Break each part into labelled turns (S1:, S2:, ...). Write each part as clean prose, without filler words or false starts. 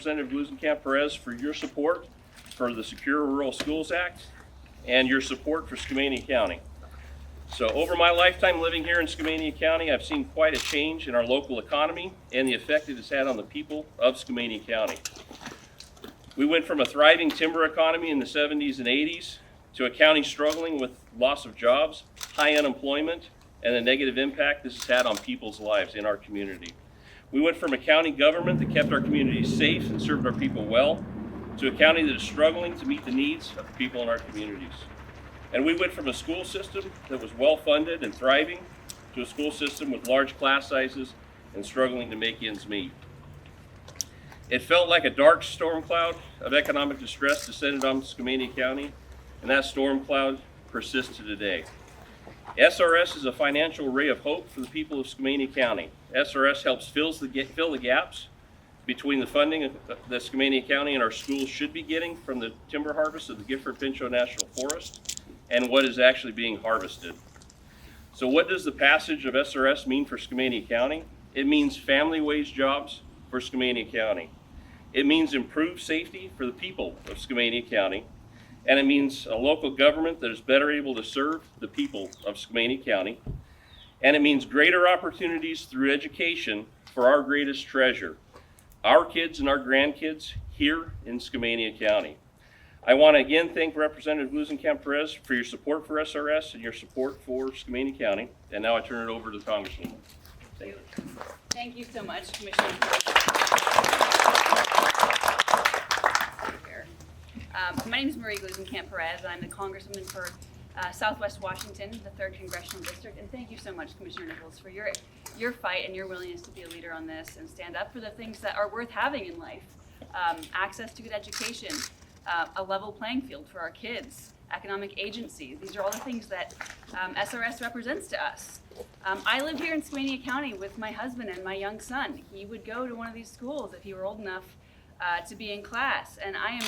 S1: Representative Gluesenkamp Perez for your support for the Secure Rural Schools Act and your support for Skamania County. So over my lifetime living here in Skamania County, I've seen quite a change in our local economy and the effect it has had on the people of Skamania County. We went from a thriving timber economy in the 70s and 80s to a county struggling with loss of jobs, high unemployment, and the negative impact this has had on people's lives in our community. We went from a county government that kept our communities safe and served our people well to a county that is struggling to meet the needs of the people in our communities. And we went from a school system that was well funded and thriving to a school system with large class sizes and struggling to make ends meet. It felt like a dark storm cloud of economic distress descended on Skamania County, and that storm cloud persists to today. SRS is a financial ray of hope for the people of Skamania County. SRS helps fill the gaps between the funding that Skamania County and our schools should be getting from the timber harvest of the Gifford-Pinchot National Forest and what is actually being harvested. So what does the passage of SRS mean for Skamania County? It means family wage jobs for Skamania County. It means improved safety for the people of Skamania County. And it means a local government that is better able to serve the people of Skamania County. And it means greater opportunities through education for our greatest treasure, our kids and our grandkids here in Skamania County. I want to again thank Representative Gluesenkamp Perez for your support for SRS and your support for Skamania County. And now I turn it over to the Congresswoman. Thank you.
S2: Thank you so much, Commissioner. My name is Marie Gluesenkamp Perez. I'm the Congresswoman for Southwest Washington, the 3rd Congressional District, and thank you so much, Commissioner Nichols, for your fight and your willingness to be a leader on this and stand up for the things that are worth having in life. Access to good education, a level playing field for our kids, economic agency. These are all the things that SRS represents to us. I live here in Skamania County with my husband and my young son. He would go to one of these schools if he were old enough to be in class, and I am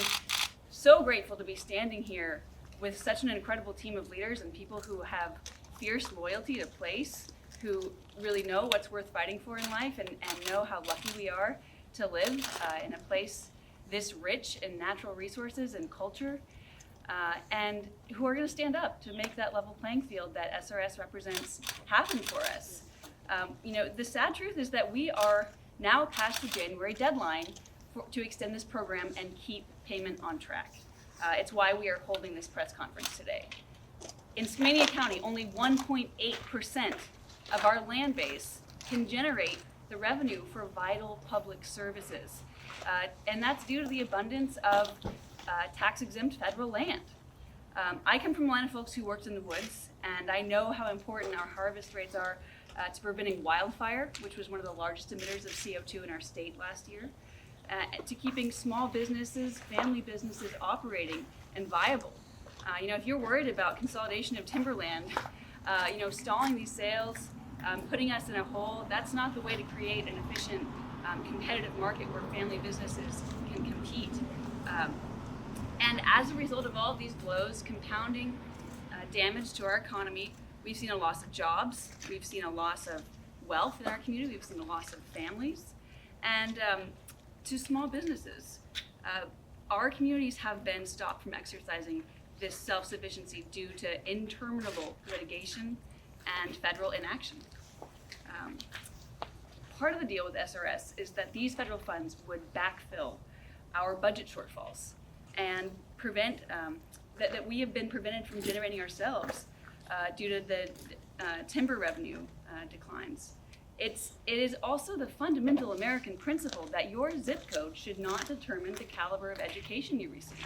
S2: so grateful to be standing here with such an incredible team of leaders and people who have fierce loyalty to place, who really know what's worth fighting for in life and know how lucky we are to live in a place this rich in natural resources and culture, and who are going to stand up to make that level playing field that SRS represents happen for us. The sad truth is that we are now past the January deadline to extend this program and keep payment on track. It's why we are holding this press conference today. In Skamania County, only 1.8% of our land base can generate the revenue for vital public services. And that's due to the abundance of tax-exempt federal land. I come from a line of folks who worked in the woods, and I know how important our harvest rates are to preventing wildfire, which was one of the largest emitters of CO2 in our state last year, to keeping small businesses, family businesses operating and viable. If you're worried about consolidation of timberland, stalling these sales, putting us in a hole, that's not the way to create an efficient, competitive market where family businesses can compete. And as a result of all of these blows, compounding damage to our economy, we've seen a loss of jobs, we've seen a loss of wealth in our community, we've seen a loss of families, and to small businesses. Our communities have been stopped from exercising this self-sufficiency due to interminable litigation and federal inaction. Part of the deal with SRS is that these federal funds would backfill our budget shortfalls and prevent that we have been prevented from generating ourselves due to the timber revenue declines. It is also the fundamental American principle that your zip code should not determine the caliber of education you receive.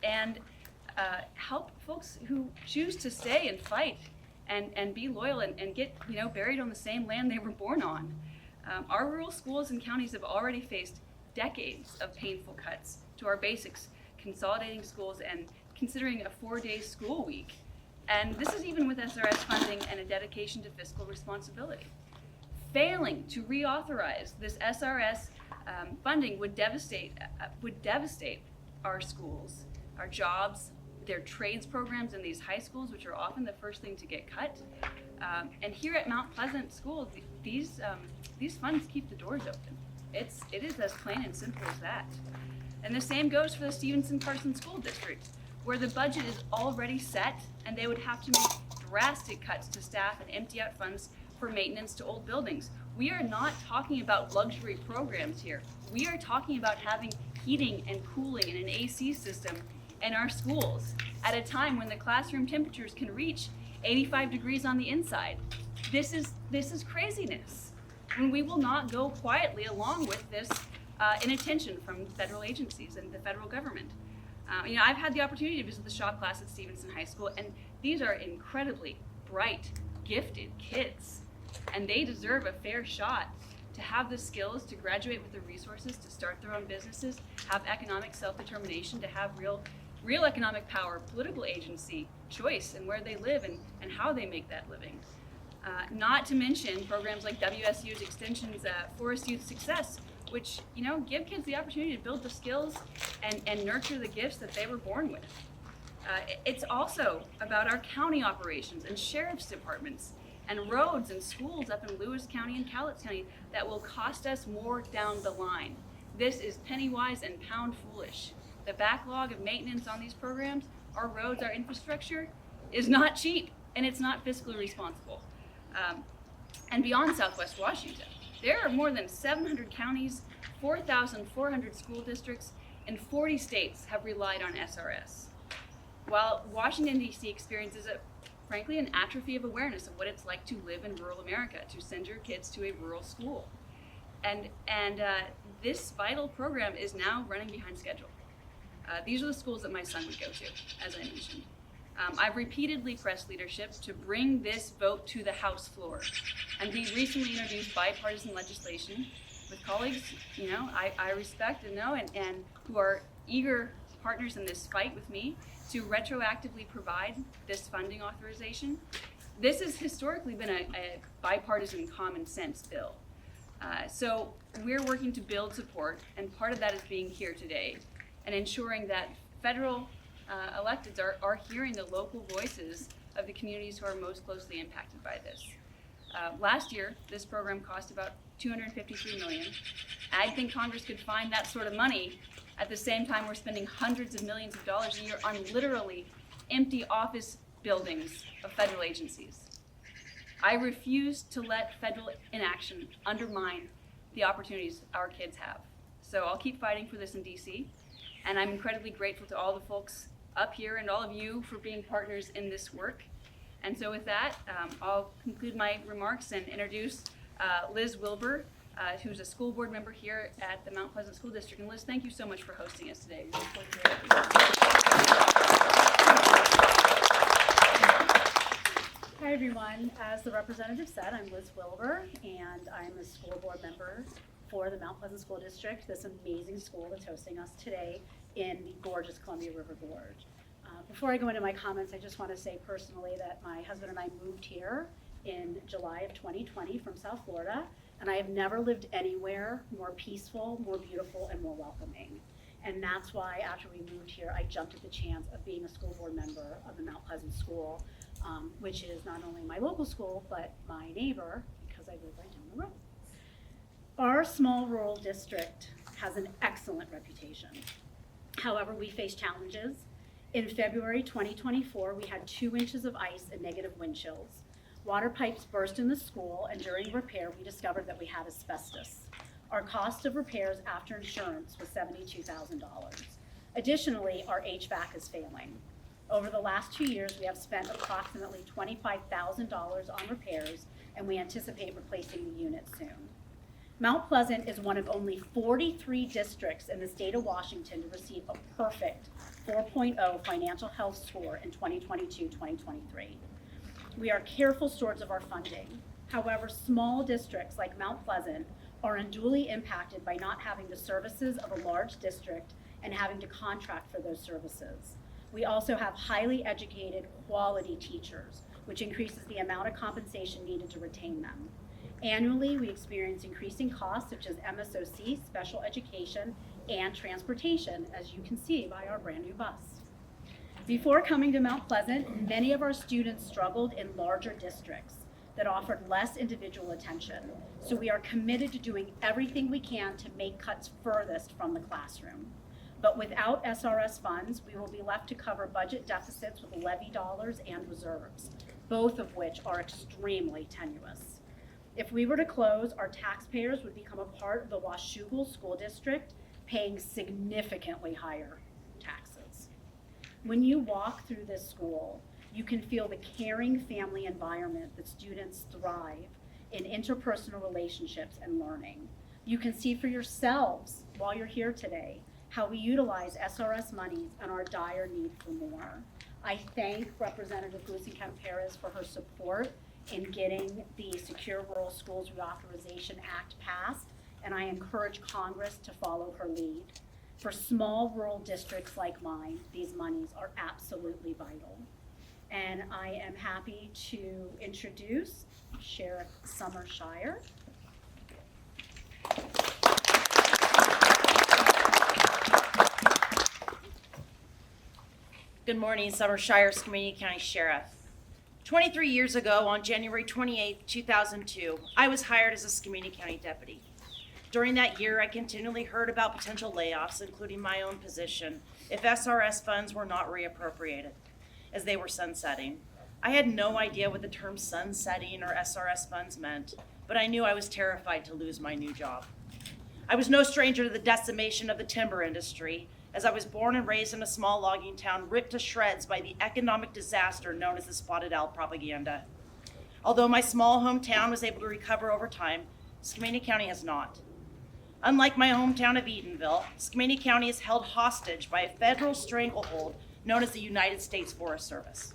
S2: And help folks who choose to stay and fight and be loyal and get buried on the same land they were born on. Our rural schools and counties have already faced decades of painful cuts to our basics, consolidating schools and considering a 4-day school week. And this is even with SRS funding and a dedication to fiscal responsibility. Failing to reauthorize this SRS funding would devastate our schools, our jobs, their trades programs in these high schools, which are often the first thing to get cut. And here at Mount Pleasant School, these funds keep the doors open. It is as plain and simple as that. And the same goes for the Stevenson-Carson School District, where the budget is already set and they would have to make drastic cuts to staff and empty out funds for maintenance to old buildings. We are not talking about luxury programs here. We are talking about having heating and cooling and an AC system in our schools at a time when the classroom temperatures can reach 85 degrees on the inside. This is craziness. And we will not go quietly along with this inattention from federal agencies and the federal government. I've had the opportunity to visit the shop class at Stevenson High School, and these are incredibly bright, gifted kids, and they deserve a fair shot to have the skills to graduate with the resources to start their own businesses, have economic self-determination, to have real economic power, political agency, choice in where they live and how they make that living. Not to mention programs like WSU's Extension's Forest Youth Success, which give kids the opportunity to build the skills and nurture the gifts that they were born with. It's also about our county operations and sheriff's departments and roads and schools up in Lewis County and Cowlitz County that will cost us more down the line. This is penny wise and pound foolish. The backlog of maintenance on these programs, our roads, our infrastructure, is not cheap, and it's not fiscally responsible. And beyond Southwest Washington, there are more than 700 counties, 4,400 school districts, and 40 states have relied on SRS. While Washington, D.C. experiences frankly an atrophy of awareness of what it's like to live in rural America, to send your kids to a rural school. And this vital program is now running behind schedule. These are the schools that my son would go to, as I mentioned. I've repeatedly pressed leadership to bring this vote to the House floor. And we recently introduced bipartisan legislation with colleagues, I respect and know and who are eager partners in this fight with me to retroactively provide this funding authorization. This has historically been a bipartisan common sense bill. So we're working to build support, and part of that is being here today and ensuring that federal electeds are hearing the local voices of the communities who are most closely impacted by this. Last year, this program cost about $253 million. I think Congress could find that sort of money at the same time we're spending hundreds of millions of dollars a year on literally empty office buildings of federal agencies. I refuse to let federal inaction undermine the opportunities our kids have. So I'll keep fighting for this in DC, and I'm incredibly grateful to all the folks up here and all of you for being partners in this work. And so with that, I'll conclude my remarks and introduce Liz Wilbur, who's a school board member here at the Mount Pleasant School District. And Liz, thank you so much for hosting us today.
S3: Hi everyone, as the representative said, I'm Liz Wilbur and I'm a school board member for the Mount Pleasant School District, this amazing school that's hosting us today in the gorgeous Columbia River Gorge. Before I go into my comments, I just want to say personally that my husband and I moved here in July of 2020 from South Florida, and I have never lived anywhere more peaceful, more beautiful, and more welcoming. And that's why after we moved here, I jumped at the chance of being a school board member of the Mount Pleasant School, which is not only my local school, but my neighbor, because I live right down the road. Our small rural district has an excellent reputation. However, we face challenges. In February 2024, we had 2 inches of ice and negative wind chills. Water pipes burst in the school, and during repair, we discovered that we had asbestos. Our cost of repairs after insurance was $72,000. Additionally, our HVAC is failing. Over the last 2 years, we have spent approximately $25,000 on repairs, and we anticipate replacing the unit soon. Mount Pleasant is one of only 43 districts in the state of Washington to receive a perfect 4.0 financial health score in 2022-2023. We are careful stewards of our funding. However, small districts like Mount Pleasant are unduly impacted by not having the services of a large district and having to contract for those services. We also have highly educated, quality teachers, which increases the amount of compensation needed to retain them. Annually, we experience increasing costs such as MSOC, special education, and transportation, as you can see by our brand new bus. Before coming to Mount Pleasant, many of our students struggled in larger districts. that offered less individual attention. So we are committed to doing everything we can to make cuts furthest from the classroom. But without SRS funds, we will be left to cover budget deficits with levy dollars and reserves, both of which are extremely tenuous. If we were to close, our taxpayers would become a part of the Washougal School District, paying significantly higher taxes. When you walk through this school, you can feel the caring family environment that students thrive in interpersonal relationships and learning. You can see for yourselves while you're here today how we utilize SRS monies and our dire need for more. I thank Representative Gluesenkamp Perez for her support in getting the Secure Rural Schools Reauthorization Act passed, and I encourage Congress to follow her lead. For small rural districts like mine, these monies are absolutely vital. And I am happy to introduce Sheriff Summer Shire.
S4: Good morning, Summer Shire, Skamania County Sheriff. 23 years ago, on January 28, 2002, I was hired as a Skamania County deputy. During that year, I continually heard about potential layoffs, including my own position, if SRS funds were not reappropriated, as they were sunsetting. I had no idea what the term sunsetting or SRS funds meant, but I knew I was terrified to lose my new job. I was no stranger to the decimation of the timber industry, as I was born and raised in a small logging town ripped to shreds by the economic disaster known as the spotted owl propaganda. Although my small hometown was able to recover over time, Skamania County has not. Unlike my hometown of Eatonville, Skamania County is held hostage by a federal stranglehold known as the United States Forest Service.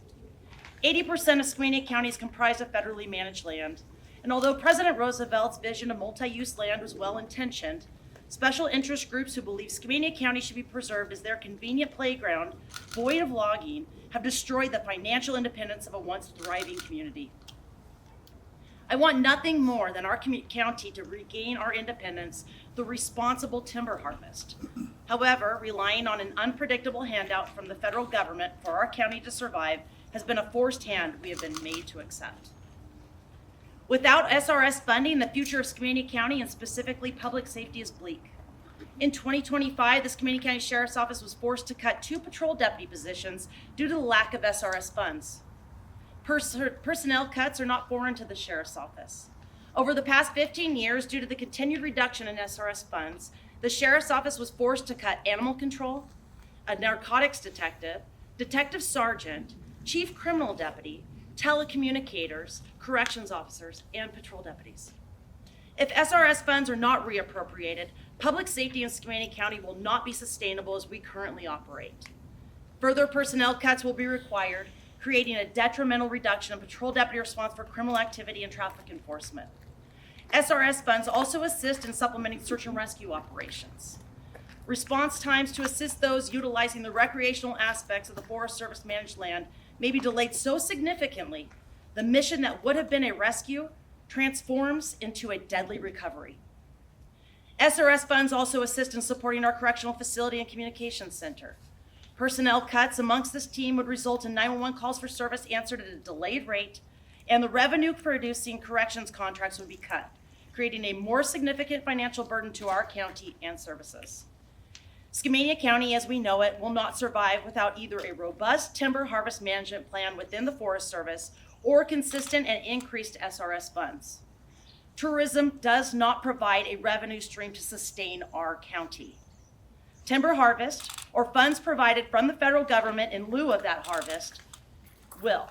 S4: 80% of Skamania County is comprised of federally managed land, and although President Roosevelt's vision of multi-use land was well-intentioned, special interest groups who believe Skamania County should be preserved as their convenient playground, void of logging, have destroyed the financial independence of a once thriving community. I want nothing more than our county to regain our independence through responsible timber harvest. However, relying on an unpredictable handout from the federal government for our county to survive has been a forced hand we have been made to accept. Without SRS funding, the future of Skamania County and specifically public safety is bleak. In 2025, the Skamania County Sheriff's Office was forced to cut 2 patrol deputy positions due to the lack of SRS funds. Personnel cuts are not foreign to the Sheriff's Office. Over the past 15 years, due to the continued reduction in SRS funds, the Sheriff's Office was forced to cut animal control, a narcotics detective, detective sergeant, chief criminal deputy, telecommunicators, corrections officers, and patrol deputies. If SRS funds are not reappropriated, public safety in Skamania County will not be sustainable as we currently operate. Further personnel cuts will be required, creating a detrimental reduction in patrol deputy response for criminal activity and traffic enforcement. SRS funds also assist in supplementing search and rescue operations. Response times to assist those utilizing the recreational aspects of the Forest Service managed land may be delayed so significantly, the mission that would have been a rescue transforms into a deadly recovery. SRS funds also assist in supporting our correctional facility and communications center. Personnel cuts amongst this team would result in 911 calls for service answered at a delayed rate, and the revenue-producing corrections contracts would be cut, creating a more significant financial burden to our county and services. Skamania County, as we know it, will not survive without either a robust timber harvest management plan within the Forest Service or consistent and increased SRS funds. Tourism does not provide a revenue stream to sustain our county. Timber harvest, or funds provided from the federal government in lieu of that harvest, will.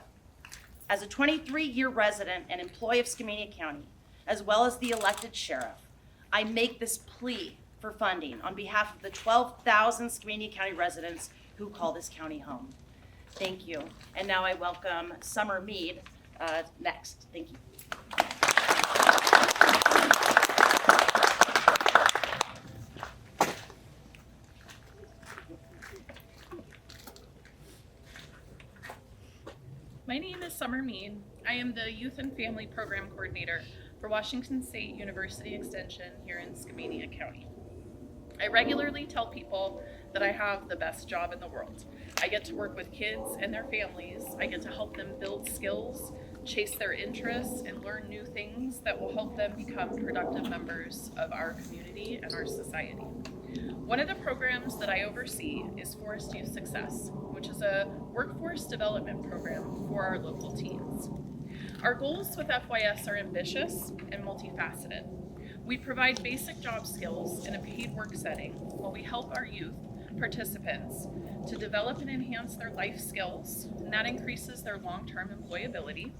S4: As a 23-year resident and employee of Skamania County, as well as the elected sheriff, I make this plea for funding on behalf of the 12,000 Skamania County residents who call this county home. Thank you. And now I welcome Summer Mead next. Thank you.
S5: My name is Summer Mead. I am the Youth and Family Program Coordinator for Washington State University Extension here in Skamania County. I regularly tell people that I have the best job in the world. I get to work with kids and their families. I get to help them build skills chase their interests, and learn new things that will help them become productive members of our community and our society. One of the programs that I oversee is Forest Youth Success, which is a workforce development program for our local teens. Our goals with FYS are ambitious and multifaceted. We provide basic job skills in a paid work setting while we help our youth participants to develop and enhance their life skills, and that increases their long-term employability,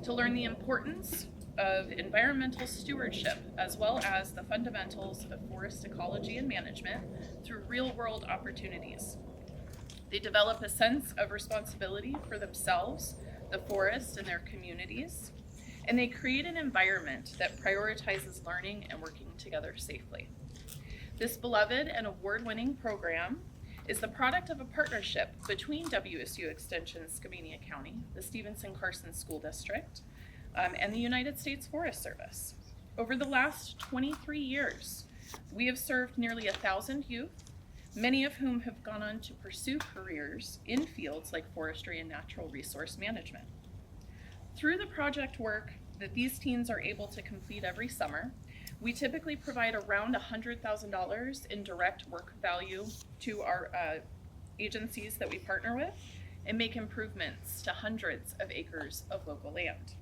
S5: to learn the importance of environmental stewardship as well as the fundamentals of forest ecology and management through real-world opportunities. They develop a sense of responsibility for themselves, the forest, and their communities, and they create an environment that prioritizes learning and working together safely. This beloved and award-winning program is the product of a partnership between WSU Extension Skamania County, the Stevenson-Carson School District, and the United States Forest Service. Over the last 23 years, we have served nearly 1,000 youth, many of whom have gone on to pursue careers in fields like forestry and natural resource management. Through the project work that these teens are able to complete every summer, we typically provide around $100,000 in direct work value to our agencies that we partner with and make improvements to hundreds of acres of local land.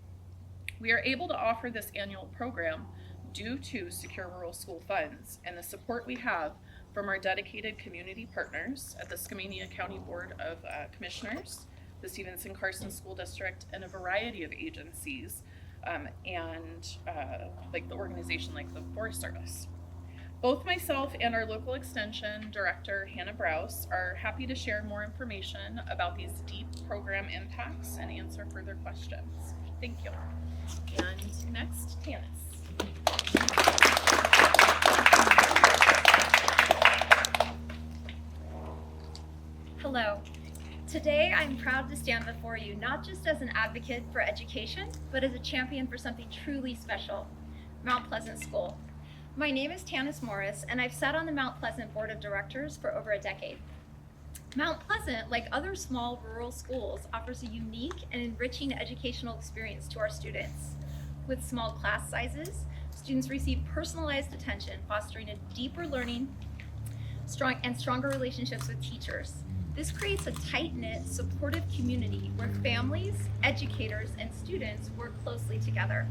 S5: We are able to offer this annual program due to Secure Rural School funds and the support we have from our dedicated community partners at the Skamania County Board of Commissioners, the Stevenson-Carson School District, and a variety of agencies like the organization like the Forest Service. Both myself and our local extension director, Hannah Browse, are happy to share more information about these deep program impacts and answer further questions. Thank you. And next, Tanis.
S6: Hello. Today I'm proud to stand before you not just as an advocate for education, but as a champion for something truly special, Mount Pleasant School. My name is Tanis Morris, and I've sat on the Mount Pleasant Board of Directors for over a decade. Mount Pleasant, like other small rural schools, offers a unique and enriching educational experience to our students. With small class sizes, students receive personalized attention, fostering a deeper learning and stronger relationships with teachers. This creates a tight-knit, supportive community where families, educators, and students work closely together.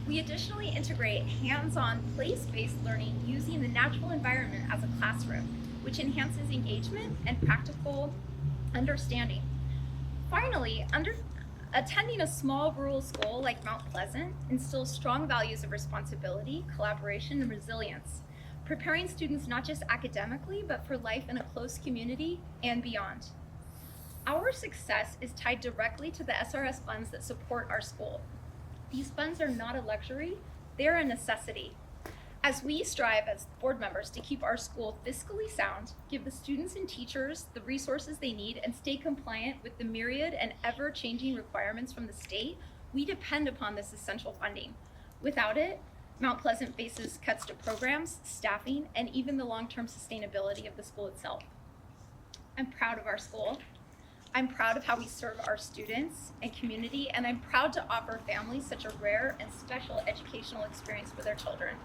S6: We additionally integrate hands-on, place-based learning using the natural environment as a classroom, which enhances engagement and practical understanding. Finally, attending a small rural school like Mount Pleasant instills strong values of responsibility, collaboration, and resilience, preparing students not just academically, but for life in a close community and beyond. Our success is tied directly to the SRS funds that support our school. These funds are not a luxury, they're a necessity. As we strive as board members to keep our school fiscally sound, give the students and teachers the resources they need, and stay compliant with the myriad and ever-changing requirements from the state, we depend upon this essential funding. Without it, Mount Pleasant faces cuts to programs, staffing, and even the long-term sustainability of the school itself. I'm proud of our school. I'm proud of how we serve our students and community, and I'm proud to offer families such a rare and special educational experience for their children.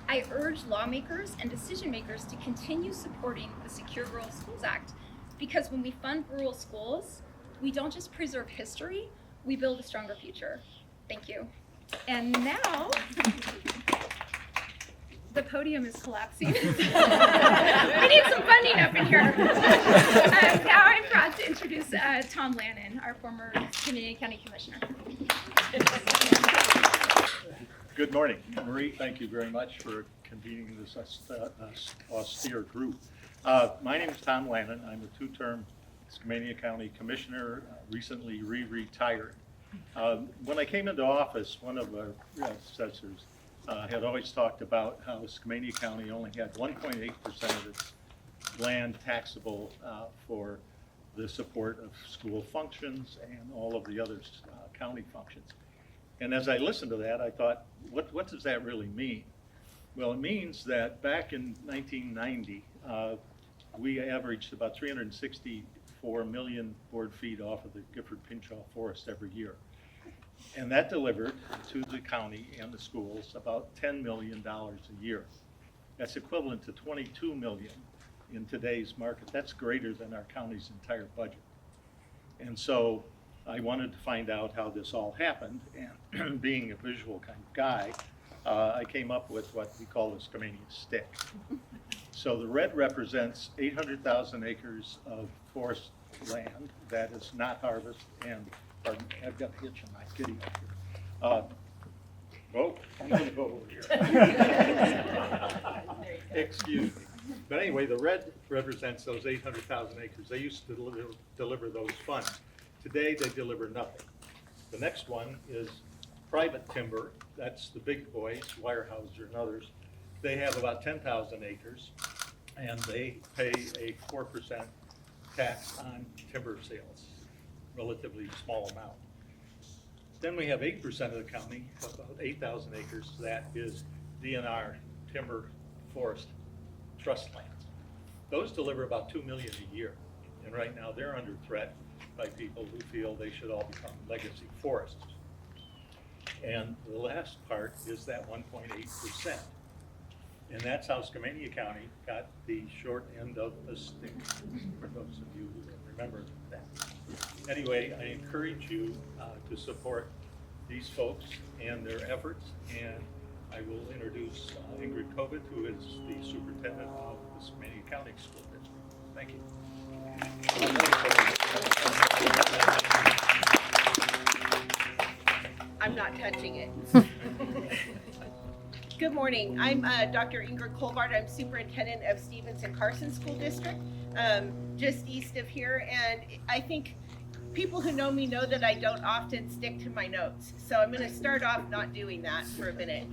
S6: I urge lawmakers and decision makers to continue supporting the Secure Rural Schools Act, because when we fund rural schools, we don't just preserve history, we build a stronger future. Thank you. And now, the podium is collapsing. We need some funding up in here. Now I'm proud to introduce Tom Lannon, our former Skamania County Commissioner.
S7: Good morning. Marie, thank you very much for convening this austere group. My name is Tom Lannon. I'm a two-term Skamania County Commissioner, recently retired. When I came into office, one of our predecessors had always talked about how Skamania County only had 1.8% of its land taxable for the support of school functions and all of the other county functions. And as I listened to that, I thought, what does that really mean? Well, it means that back in 1990, we averaged about 364 million board feet off of the Gifford-Pinchot Forest every year. And that delivered to the county and the schools about $10 million a year. That's equivalent to 22 million in today's market. That's greater than our county's entire budget. And so I wanted to find out how this all happened, and being a visual kind of guy, I came up with what we call the Skamania stick. So the red represents 800,000 acres of forest land that is not harvested, and pardon me, I've got a hitch in my kitty up here. Whoa, I'm gonna go over here. Excuse me. But anyway, the red represents those 800,000 acres. They used to deliver those funds. Today, they deliver nothing. The next one is private timber. That's the big boys, Weyerhaeuser and others. They have about 10,000 acres, and they pay a 4% tax on timber sales, relatively small amount. Then we have 8% of the county, about 8,000 acres, that is DNR, timber forest trust lands. Those deliver about 2 million a year, and right now they're under threat by people who feel they should all become legacy forests. And the last part is that 1.8%. And that's how Skamania County got the short end of the stick, for those of you who remember that. Anyway, I encourage you to support these folks and their efforts, and I will introduce Ingrid Kovit, who is the superintendent of the Skamania County School District. Thank you.
S8: I'm not touching it. Good morning. I'm Dr. Ingrid Colbart. I'm superintendent of Stevens and Carson School District, just east of here. And I think people who know me know that I don't often stick to my notes. So I'm going to start off not doing that for a minute.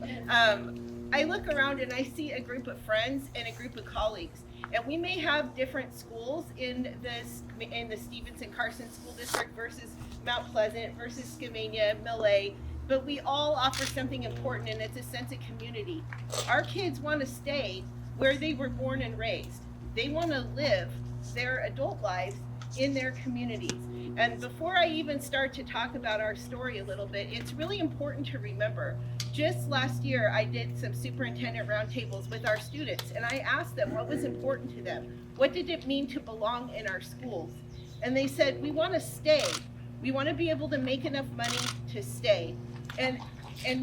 S8: I look around and I see a group of friends and a group of colleagues. And we may have different schools in the Stevens and Carson School District versus Mount Pleasant versus Skamania, Millay, but we all offer something important, and it's a sense of community. Our kids want to stay where they were born and raised. They want to live their adult lives in their communities. And before I even start to talk about our story a little bit, it's really important to remember, just last year I did some superintendent roundtables with our students, and I asked them what was important to them. What did it mean to belong in our schools? And they said, we want to stay. We want to be able to make enough money to stay. And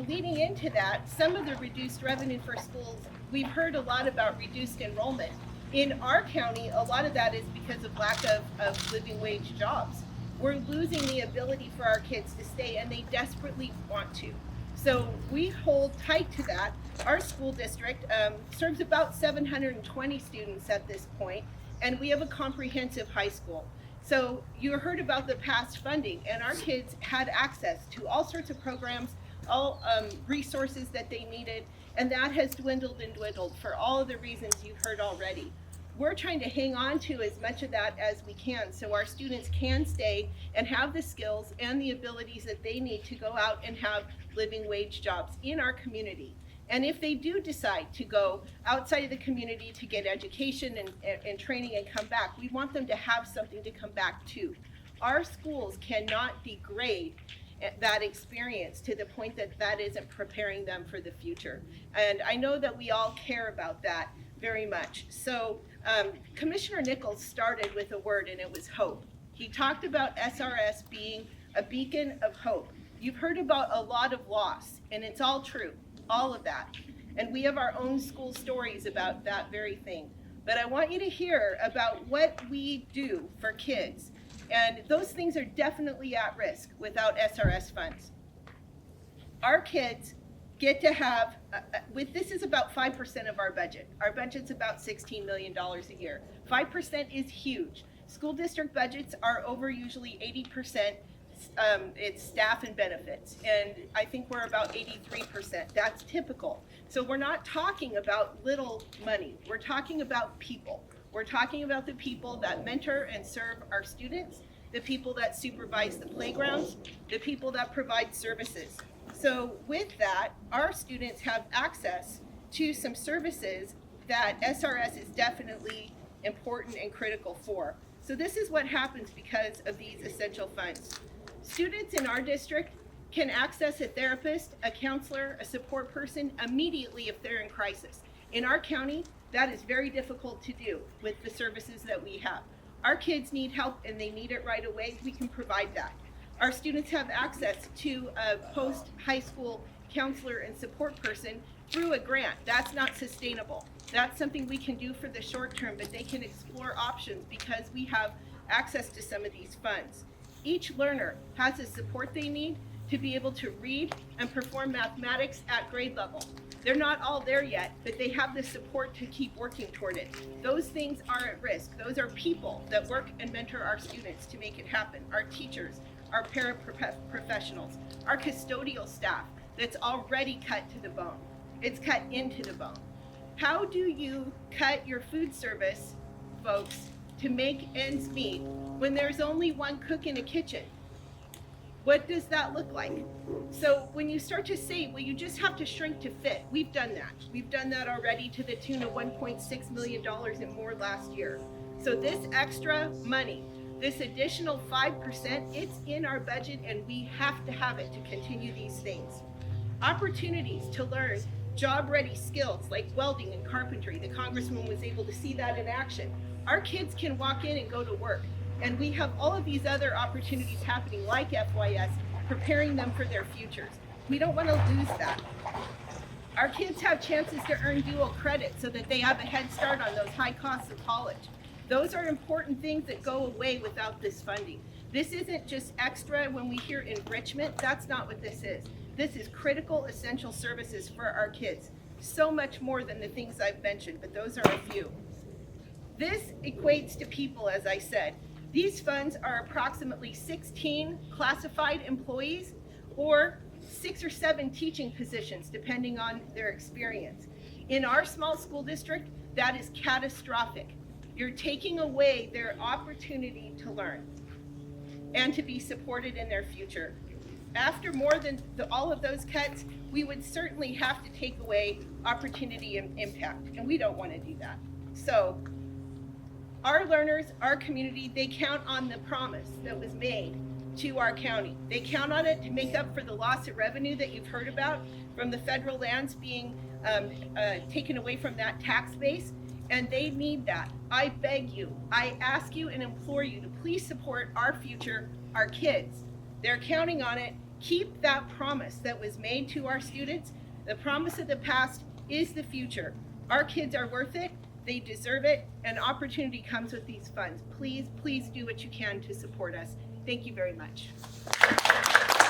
S8: leading into that, some of the reduced revenue for schools, we've heard a lot about reduced enrollment. In our county, a lot of that is because of lack of living wage jobs. We're losing the ability for our kids to stay, and they desperately want to. So we hold tight to that. Our school district serves about 720 students at this point, and we have a comprehensive high school. So you heard about the past funding, and our kids had access to all sorts of programs, all resources that they needed, and that has dwindled and dwindled for all of the reasons you've heard already. We're trying to hang on to as much of that as we can so our students can stay and have the skills and the abilities that they need to go out and have living wage jobs in our community. And if they do decide to go outside of the community to get education and training and come back, we want them to have something to come back to. Our schools cannot degrade that experience to the point that that isn't preparing them for the future. And I know that we all care about that very much. So Commissioner Nichols started with a word, and it was hope. He talked about SRS being a beacon of hope. You've heard about a lot of loss, and it's all true. All of that. And we have our own school stories about that very thing. But I want you to hear about what we do for kids. And those things are definitely at risk without SRS funds. Our kids get to have, this is about 5% of our budget. Our budget's about $16 million a year. 5% is huge. School district budgets are over usually 80%. It's staff and benefits, and I think we're about 83%. That's typical. So we're not talking about little money. We're talking about people. We're talking about the people that mentor and serve our students, the people that supervise the playgrounds, the people that provide services. So with that, our students have access to some services that SRS is definitely important and critical for. So this is what happens because of these essential funds. Students in our district can access a therapist, a counselor, a support person immediately if they're in crisis. In our county, that is very difficult to do with the services that we have. Our kids need help and they need it right away. We can provide that. Our students have access to a post-high school counselor and support person through a grant. That's not sustainable. That's something we can do for the short term, but they can explore options because we have access to some of these funds. Each learner has the support they need to be able to read and perform mathematics at grade level. They're not all there yet, but they have the support to keep working toward it. Those things are at risk. Those are people that work and mentor our students to make it happen. Our teachers, our paraprofessionals, our custodial staff that's already cut to the bone. It's cut into the bone. How do you cut your food service, folks, to make ends meet when there's only one cook in a kitchen? What does that look like? So when you start to say, well, you just have to shrink to fit, we've done that. We've done that already to the tune of $1.6 million and more last year. So this extra money, this additional 5%, it's in our budget and we have to have it to continue these things. Opportunities to learn job-ready skills like welding and carpentry. The Congresswoman was able to see that in action. Our kids can walk in and go to work. And we have all of these other opportunities happening like FYS, preparing them for their futures. We don't want to lose that. Our kids have chances to earn dual credit so that they have a head start on those high costs of college. Those are important things that go away without this funding. This isn't just extra when we hear enrichment. That's not what this is. This is critical, essential services for our kids. So much more than the things I've mentioned, but those are a few. This equates to people, as I said. These funds are approximately 16 classified employees or 6 or 7 teaching positions, depending on their experience. In our small school district, that is catastrophic. You're taking away their opportunity to learn and to be supported in their future. After more than all of those cuts, we would certainly have to take away opportunity and impact, and we don't want to do that. So our learners, our community, they count on the promise that was made to our county. They count on it to make up for the loss of revenue that you've heard about from the federal lands being taken away from that tax base, and they need that. I beg you, I ask you and implore you to please support our future, our kids. They're counting on it. Keep that promise that was made to our students. The promise of the past is the future. Our kids are worth it. They deserve it, and opportunity comes with these funds. Please, please do what you can to support us. Thank you very much.